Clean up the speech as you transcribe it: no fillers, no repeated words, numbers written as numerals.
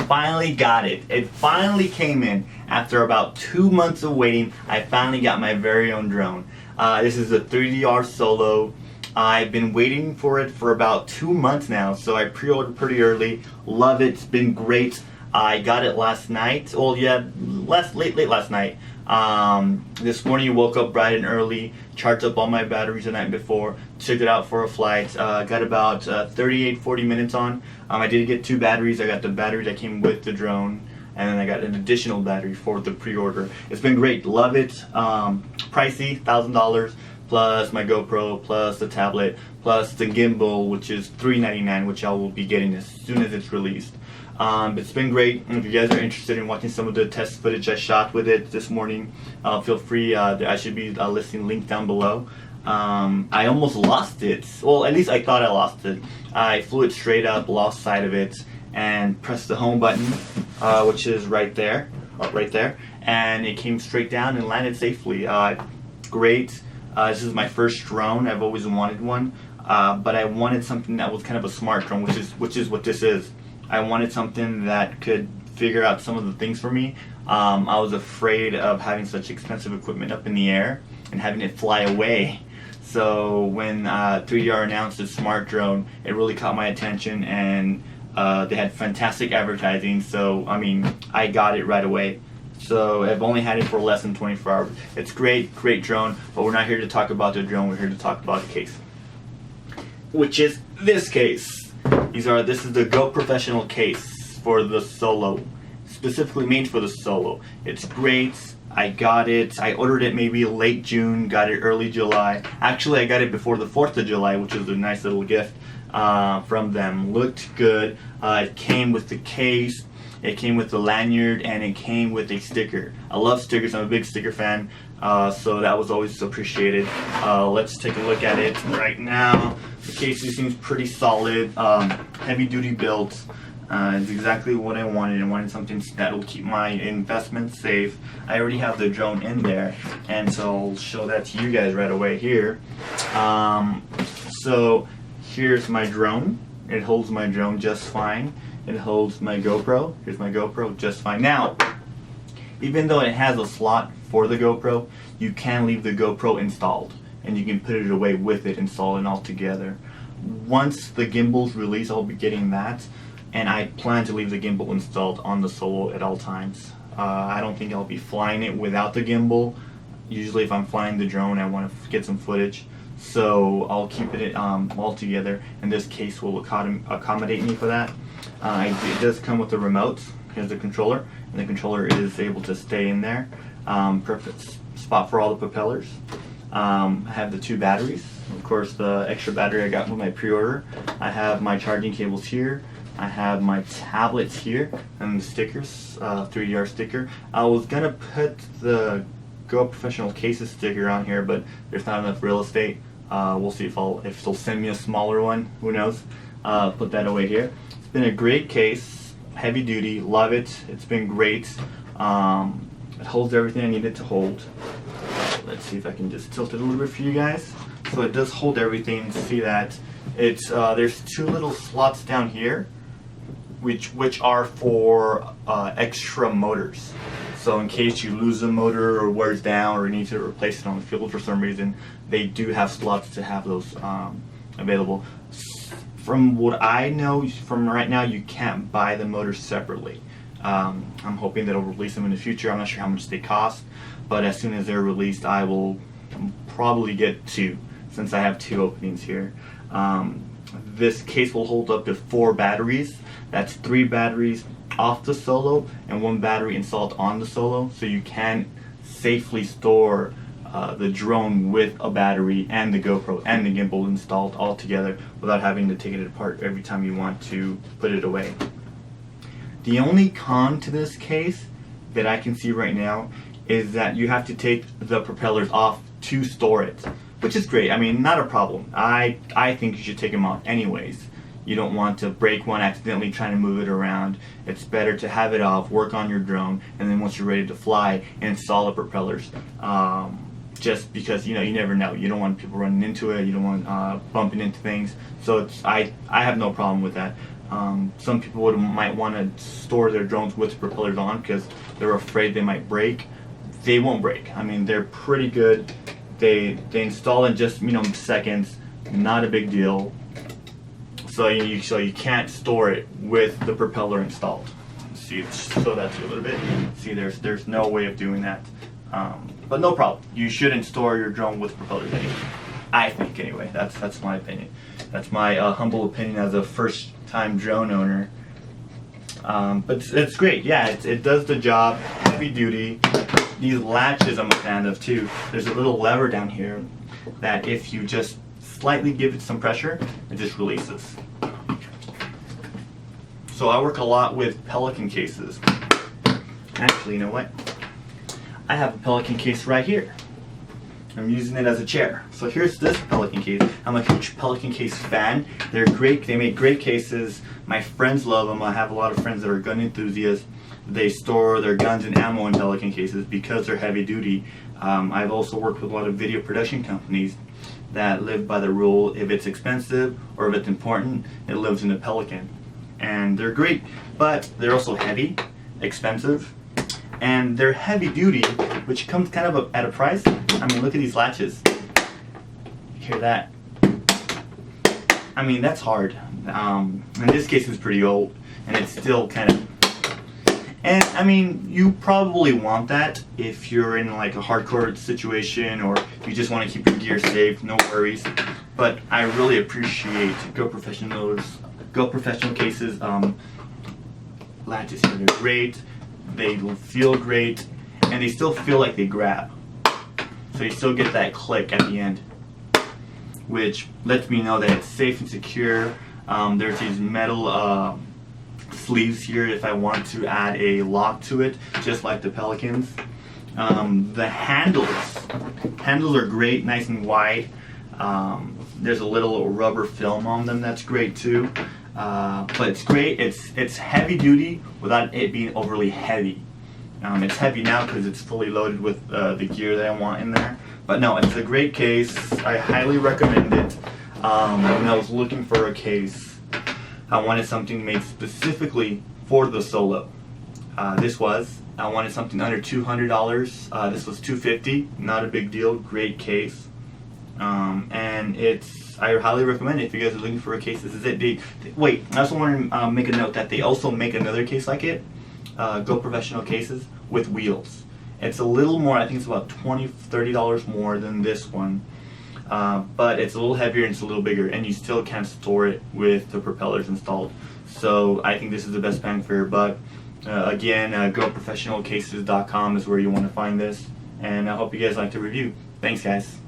finally got it. It finally came in. After about 2 months of waiting, I finally got my very own drone. This is a 3DR Solo. I've been waiting for it for about 2 months now, so I pre-ordered pretty early. Love it. It's been great. I got it last night. Well, yeah, late last night. This morning I woke up bright and early, charged up all my batteries the night before, took it out for a flight, got about 38-40 minutes on. I did get 2 batteries. I got the battery that came with the drone, and then I got an additional battery for the pre-order. It's been great. Love it. Pricey, $1,000, plus my GoPro, plus the tablet, plus the gimbal, which is $399, which I will be getting as soon as it's released. It's been great. If you guys are interested in watching some of the test footage I shot with it this morning, feel free. I should be listing a link down below. I almost lost it. Well, at least I thought I lost it. I flew it straight up, lost sight of it, and pressed the home button, which is right there, and it came straight down and landed safely. Great. This is my first drone. I've always wanted one, but I wanted something that was kind of a smart drone, which is what this is. I wanted something that could figure out some of the things for me. I was afraid of having such expensive equipment up in the air and having it fly away. So when 3DR announced this smart drone, it really caught my attention, and they had fantastic advertising. So I mean, I got it right away. So I've only had it for less than 24 hours. It's great drone, but we're not here to talk about the drone. We're here to talk about the case, which is this case. This is the Go Professional case for the Solo, specifically made for the Solo. It's great. I got it. I ordered it maybe late June, got it early July. Actually, I got it before the 4th of July, which is a nice little gift from them. Looked good. It came with the case, it came with the lanyard, and it came with a sticker. I love stickers. I'm a big sticker fan, so that was always appreciated. Let's take a look at it right now. The case seems pretty solid, heavy duty built. It's exactly what I wanted. I wanted something that will keep my investment safe. I already have the drone in there, and so I'll show that to you guys right away here. So here's my drone. It holds my drone just fine. It holds my GoPro. Here's my GoPro just fine. Now, even though it has a slot for the GoPro, you can leave the GoPro installed, and you can put it away with it installed and all together. Once the gimbal's released, I'll be getting that, and I plan to leave the gimbal installed on the Solo at all times. I don't think I'll be flying it without the gimbal. Usually if I'm flying the drone, I want to get some footage, so I'll keep it all together, and this case will accommodate me for that. It does come with a remote. Here's the controller, and the controller is able to stay in there. Perfect spot for all the propellers. I have the 2 batteries. Of course, the extra battery I got with my pre-order. I have my charging cables here. I have my tablets here, and the stickers, 3DR sticker. I was gonna put the Go Professional Cases sticker on here, but there's not enough real estate. We'll see if they'll send me a smaller one. Who knows? Put that away here. It's been a great case, heavy duty. Love it. It's been great. It holds everything I need it to hold. Let's see if I can just tilt it a little bit for you guys. So it does hold everything. See that? It's there's 2 little slots down here, which are for extra motors. So in case you lose a motor or wears down or you need to replace it on the field for some reason, they do have slots to have those available. From what I know, from right now, you can't buy the motors separately. I'm hoping that it'll release them in the future. I'm not sure how much they cost, but as soon as they're released, I will probably get 2, since I have 2 openings here. This case will hold up to 4 batteries. That's 3 batteries off the Solo and 1 battery installed on the Solo, so you can safely store the drone with a battery and the GoPro and the gimbal installed all together without having to take it apart every time you want to put it away. The only con to this case that I can see right now is that you have to take the propellers off to store it, which is great. I mean, not a problem. I think you should take them off anyways. You don't want to break one accidentally trying to move it around. It's better to have it off, work on your drone, and then once you're ready to fly, install the propellers. Just because, you know, you never know. You don't want people running into it. You don't want bumping into things. So I have no problem with that. Some people might want to store their drones with propellers on because they're afraid they might break. They won't break. I mean, they're pretty good. They install in just seconds. Not a big deal. So you can't store it with the propeller installed. See, show that to you a little bit. See, there's no way of doing that. But no problem. You shouldn't store your drone with propellers anyway. I think anyway. That's my opinion. That's my humble opinion as a first-time drone owner. But it's great. Yeah, it does the job. Heavy duty. These latches I'm a fan of too. There's a little lever down here that if you just slightly give it some pressure, it just releases. So I work a lot with Pelican cases. Actually, you know what? I have a Pelican case right here. I'm using it as a chair. So here's this Pelican case. I'm a huge Pelican case fan. They're great. They make great cases. My friends love them. I have a lot of friends that are gun enthusiasts. They store their guns and ammo in Pelican cases because they're heavy duty. I've also worked with a lot of video production companies that live by the rule, if it's expensive or if it's important, it lives in a Pelican. And they're great, but they're also heavy, expensive, and they're heavy duty, which comes kind of at a price. I mean, look at these latches. Hear that? I mean, that's hard. In this case, it's pretty old, and it's still kind of. And I mean, you probably want that if you're in like a hardcore situation or you just want to keep your gear safe. No worries. But I really appreciate Go Professional cases. Latches here, they're great. They feel great, and they still feel like they grab. So you still get that click at the end, which lets me know that it's safe and secure. There's these metal sleeves here if I want to add a lock to it, just like the Pelicans. The handles are great, nice and wide. There's a little rubber film on them that's great too. But it's great. It's heavy duty without it being overly heavy. It's heavy now because it's fully loaded with the gear that I want in there. But no, it's a great case. I highly recommend it. When I was looking for a case, I wanted something made specifically for the Solo. I wanted something under $200. This was $250. Not a big deal. Great case. And I highly recommend it if you guys are looking for a case. This is it. Wait, I also want to make a note that they also make another case like it, Go Professional cases with wheels. It's a little more, I think it's about $20, $30 more than this one, but it's a little heavier and it's a little bigger, and you still can't store it with the propellers installed. So I think this is the best bang for your buck. Again, GoProfessionalCases.com is where you want to find this, and I hope you guys like the review. Thanks, guys.